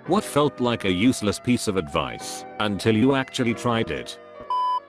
What felt like a useless piece of advice until you actually tried it?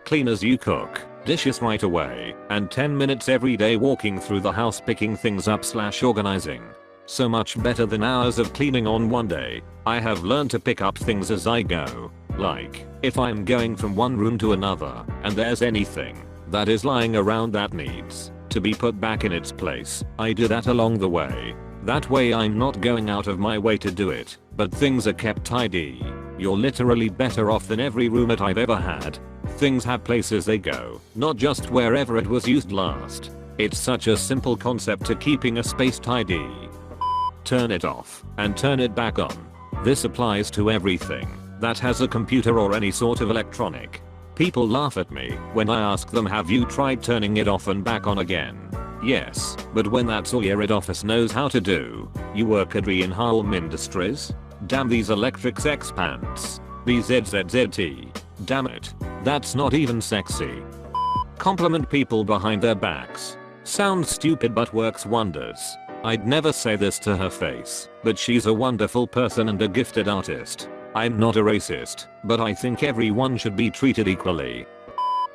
Clean as you cook, dishes right away, and 10 minutes every day walking through the house picking things up / organizing. So much better than hours of cleaning on one day. I have learned to pick up things as I go. Like, if I'm going from one room to another and there's anything that is lying around that needs to be put back in its place, I do that along the way. That way I'm not going out of my way to do it, but things are kept tidy. You're literally better off than every roommate I've ever had. Things have places they go, not just wherever it was used last. It's such a simple concept to keeping a space tidy. Turn it off and turn it back on. This applies to everything that has a computer or any sort of electronic. People laugh at me when I ask them, have you tried turning it off and back on again? Yes, but when that's all your office knows how to do. You work at in home industries? Damn these electric sex pants. BZZZT. Damn it. That's not even sexy. Compliment people behind their backs. Sounds stupid but works wonders. I'd never say this to her face, but she's a wonderful person and a gifted artist. I'm not a racist, but I think everyone should be treated equally.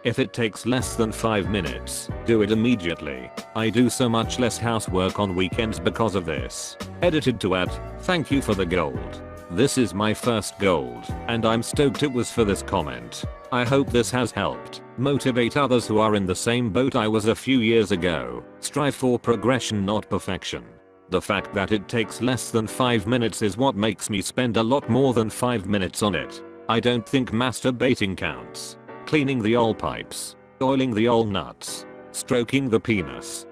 If it takes less than 5 minutes, do it immediately. I do so much less housework on weekends because of this. Edited to add, thank you for the gold. This is my first gold, and I'm stoked it was for this comment. I hope this has helped motivate others who are in the same boat I was a few years ago. Strive for progression, not perfection. The fact that it takes less than 5 minutes is what makes me spend a lot more than 5 minutes on it. I don't think masturbating counts. Cleaning the old pipes, oiling the old nuts, stroking the penis.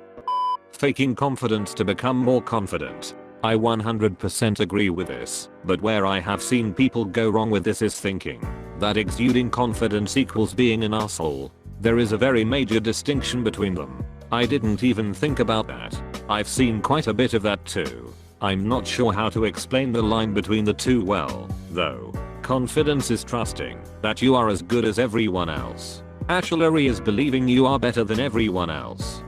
Faking confidence to become more confident. I 100% agree with this, but where I have seen people go wrong with this is thinking that exuding confidence equals being an asshole. There is a very major distinction between them. I didn't even think about that. I've seen quite a bit of that too. I'm not sure how to explain the line between the two well, though. Confidence is trusting that you are as good as everyone else. Artillery is believing you are better than everyone else.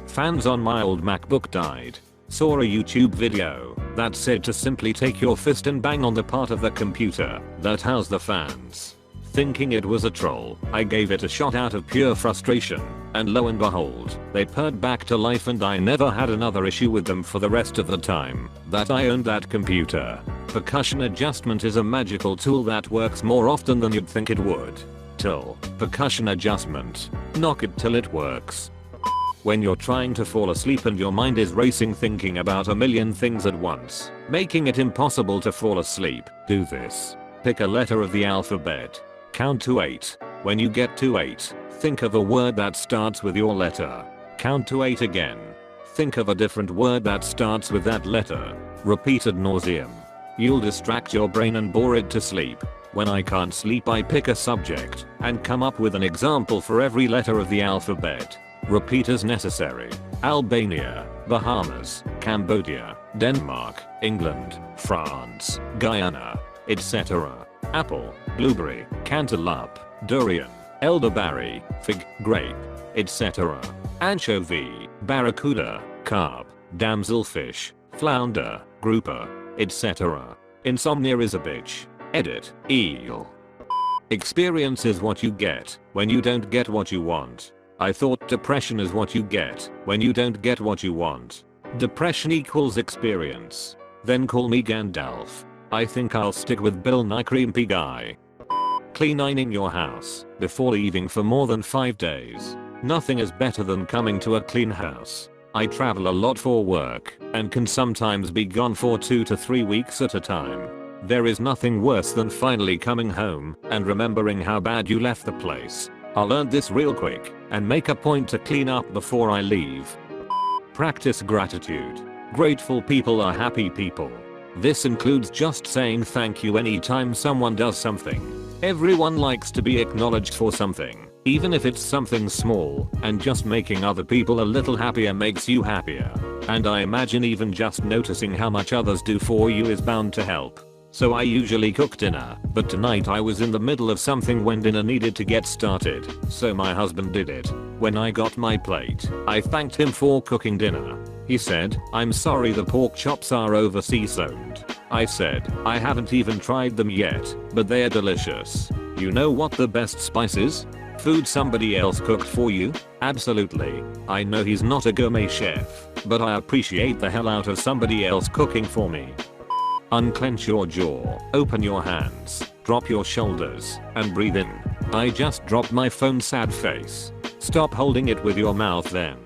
Fans on my old MacBook died. Saw a YouTube video that said to simply take your fist and bang on the part of the computer that housed the fans. Thinking it was a troll, I gave it a shot out of pure frustration, and lo and behold, they purred back to life and I never had another issue with them for the rest of the time that I owned that computer. Percussion adjustment is a magical tool that works more often than you'd think it would. Percussion adjustment. Knock it till it works. When you're trying to fall asleep and your mind is racing thinking about a million things at once, making it impossible to fall asleep, do this. Pick a letter of the alphabet. Count to 8. When you get to 8, think of a word that starts with your letter. Count to 8 again. Think of a different word that starts with that letter. Repeat ad nauseam. You'll distract your brain and bore it to sleep. When I can't sleep, I pick a subject and come up with an example for every letter of the alphabet. Repeat as necessary. Albania, Bahamas, Cambodia, Denmark, England, France, Guyana, etc. Apple, blueberry, cantaloupe, durian, elderberry, fig, grape, etc. Anchovy, barracuda, carp, damselfish, flounder, grouper, etc. Insomnia is a bitch. Edit, eel. Experience is what you get when you don't get what you want. I thought depression is what you get when you don't get what you want. Depression equals experience. Then call me Gandalf. I think I'll stick with Bill Nye Creepy Guy. Cleaning your house before leaving for more than 5 days. Nothing is better than coming to a clean house. I travel a lot for work and can sometimes be gone for 2 to 3 weeks at a time. There is nothing worse than finally coming home and remembering how bad you left the place. I'll learn this real quick and make a point to clean up before I leave. Practice gratitude. Grateful people are happy people. This includes just saying thank you anytime someone does something. Everyone likes to be acknowledged for something, even if it's something small, and just making other people a little happier makes you happier. And I imagine even just noticing how much others do for you is bound to help. So I usually cook dinner, but tonight I was in the middle of something when dinner needed to get started, so my husband did it. When I got my plate, I thanked him for cooking dinner. He said, "I'm sorry the pork chops are over seasoned." I said, I haven't even tried them yet, but they're delicious. You know what the best spice is? Food somebody else cooked for you? Absolutely. I know he's not a gourmet chef, but I appreciate the hell out of somebody else cooking for me. Unclench your jaw, open your hands, drop your shoulders, and breathe in. I just dropped my phone, sad face. Stop holding it with your mouth then.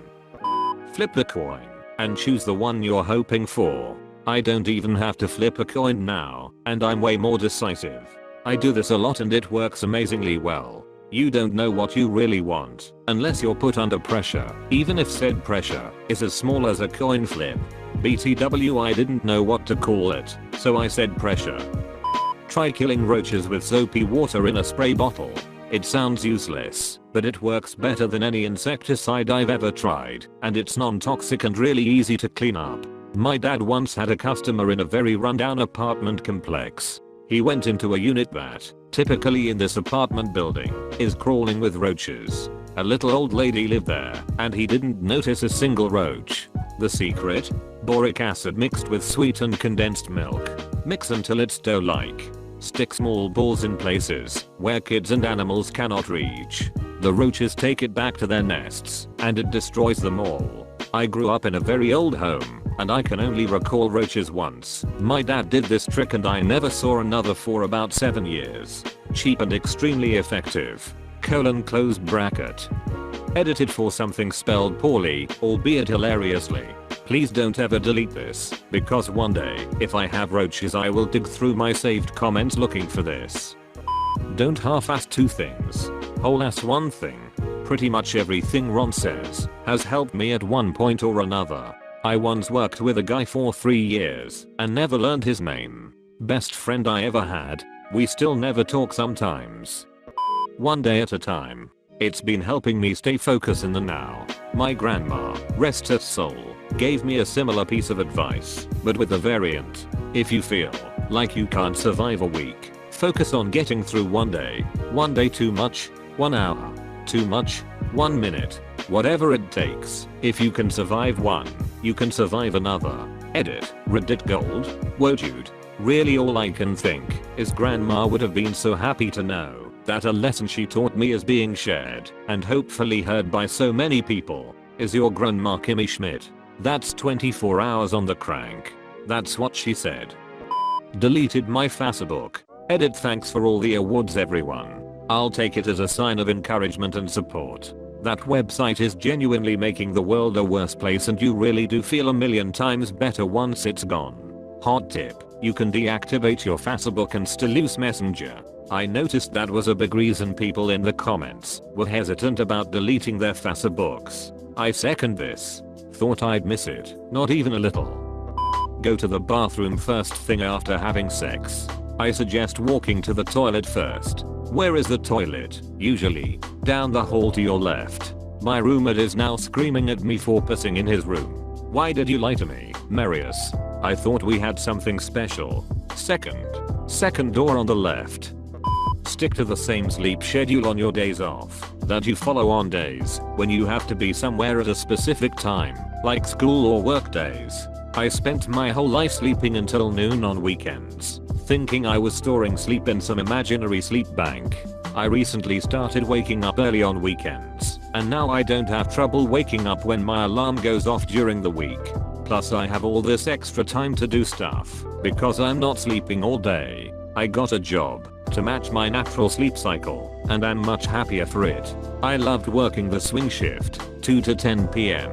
Flip a coin, and choose the one you're hoping for. I don't even have to flip a coin now, and I'm way more decisive. I do this a lot and it works amazingly well. You don't know what you really want unless you're put under pressure, even if said pressure is as small as a coin flip. BTW, I didn't know what to call it, so I said pressure. Try killing roaches with soapy water in a spray bottle. It sounds useless, but it works better than any insecticide I've ever tried, and it's non-toxic and really easy to clean up. My dad once had a customer in a very rundown apartment complex. He went into a unit that, typically in this apartment building, is crawling with roaches. A little old lady lived there, and he didn't notice a single roach. The secret? Boric acid mixed with sweetened condensed milk. Mix until it's dough-like. Stick small balls in places where kids and animals cannot reach. The roaches take it back to their nests, and it destroys them all. I grew up in a very old home, and I can only recall roaches once. My dad did this trick and I never saw another for about 7 years. Cheap and extremely effective. Close bracket. Edited for something spelled poorly, albeit hilariously. Please don't ever delete this, because one day, if I have roaches I will dig through my saved comments looking for this. Don't half-ass two things. Whole-ass one thing. Pretty much everything Ron says has helped me at one point or another. I once worked with a guy for 3 years and never learned his name. Best friend I ever had. We still never talk sometimes. One day at a time. It's been helping me stay focused in the now. My grandma, rest her soul, gave me a similar piece of advice, but with a variant. If you feel like you can't survive a week, focus on getting through one day. One day too much, 1 hour too much, 1 minute. Whatever it takes. If you can survive one, you can survive another. Edit, Reddit gold. Whoa dude. Really all I can think is grandma would have been so happy to know that a lesson she taught me is being shared and hopefully heard by so many people. Is your grandma Kimmy Schmidt? That's 24 hours on the crank. That's what she said. Deleted my Facebook. Edit, thanks for all the awards everyone. I'll take it as a sign of encouragement and support. That website is genuinely making the world a worse place and you really do feel a million times better once it's gone. Hot tip, you can deactivate your Facebook and still use Messenger. I noticed that was a big reason people in the comments were hesitant about deleting their Facebooks. I second this. Thought I'd miss it, not even a little. Go to the bathroom first thing after having sex. I suggest walking to the toilet first. Where is the toilet? Usually, down the hall to your left. My roommate is now screaming at me for pissing in his room. Why did you lie to me, Marius? I thought we had something special. Second door on the left. Stick to the same sleep schedule on your days off that you follow on days when you have to be somewhere at a specific time, like school or work days. I spent my whole life sleeping until noon on weekends, thinking I was storing sleep in some imaginary sleep bank. I recently started waking up early on weekends, and now I don't have trouble waking up when my alarm goes off during the week. Plus I have all this extra time to do stuff, because I'm not sleeping all day. I got a job to match my natural sleep cycle, and I'm much happier for it. I loved working the swing shift, 2 to 10 PM.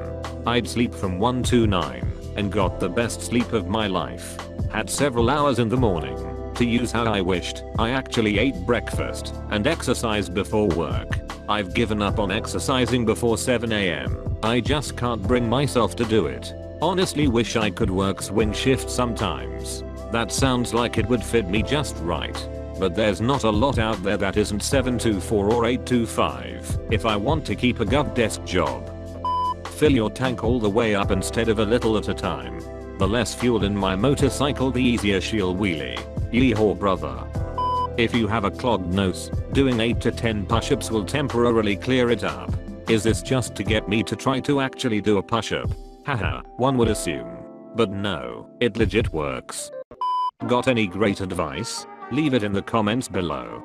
I'd sleep from 1 to 9, and got the best sleep of my life. Had several hours in the morning to use how I wished. I actually ate breakfast and exercised before work. I've given up on exercising before 7 AM. I just can't bring myself to do it. Honestly wish I could work swing shift sometimes. That sounds like it would fit me just right. But there's not a lot out there that isn't 724 or 825 if I want to keep a gov desk job. Fill your tank all the way up instead of a little at a time. The less fuel in my motorcycle, the easier she'll wheelie. Yeehaw brother. If you have a clogged nose, doing 8 to 10 push-ups will temporarily clear it up. Is this just to get me to try to actually do a push-up? Haha, one would assume. But no, it legit works. Got any great advice? Leave it in the comments below.